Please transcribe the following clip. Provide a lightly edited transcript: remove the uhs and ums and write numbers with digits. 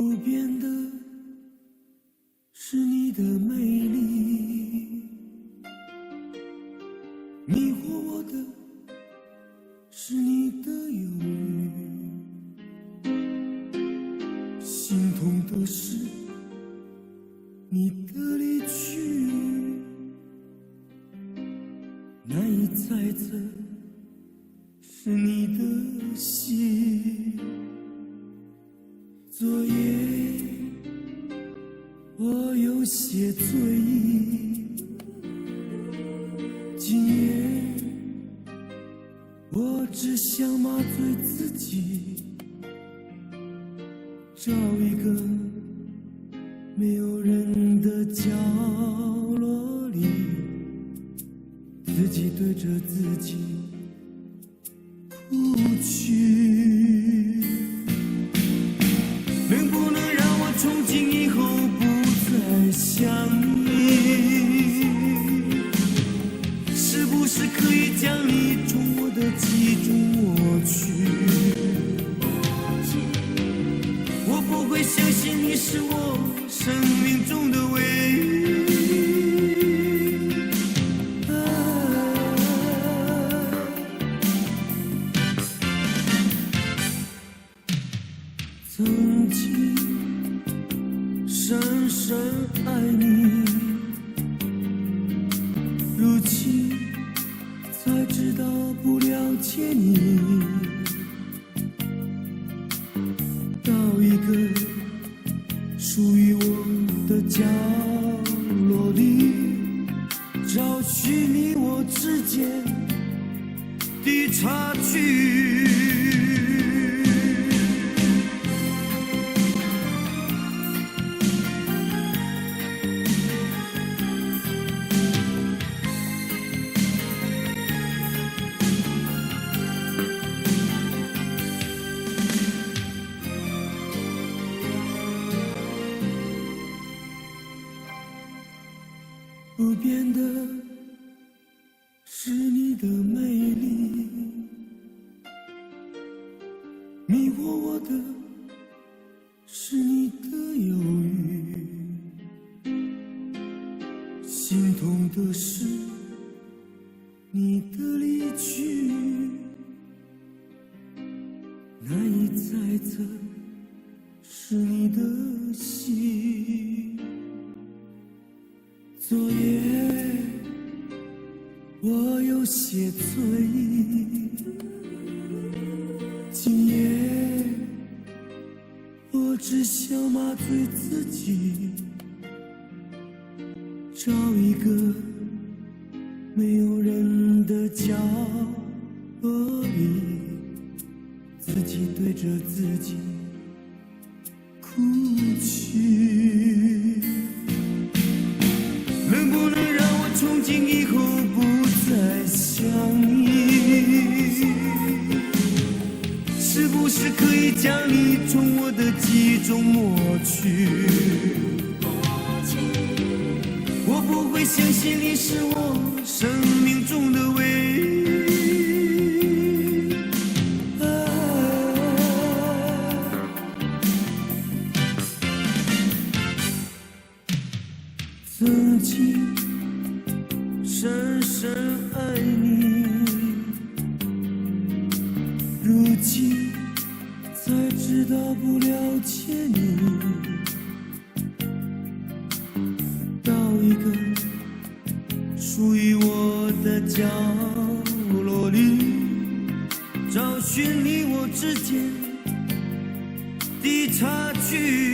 不变的是你的美丽，迷惑我的是你的犹豫，心痛的是你的离去，难以猜测是你的心。昨夜我有些醉意，今夜我只想麻醉自己，找一个没有人的角落里，自己对着自己哭去。能不能让我从今以后不再想你？是不是可以将你从我的记忆中抹去？我不会相信你是我生命中的唯一。曾经深深爱你，如今才知道不了解你，到一个属于我的角落里，找寻你我之间的差距。不变的是你的美丽，迷惑我的是你的犹豫，心痛的是你的离去，难以猜测是你的心。昨夜我有些醉意，今夜我只想麻醉自己，找一个没有人的角落里，自己对着自己哭泣。能不能让我从今以后不再想你？是不是可以将你从我的记忆中抹去？我不会相信你是我生命中的唯一。曾经深深爱你，如今才知道不了解你，到一个属于我的角落里，找寻你我之间的差距。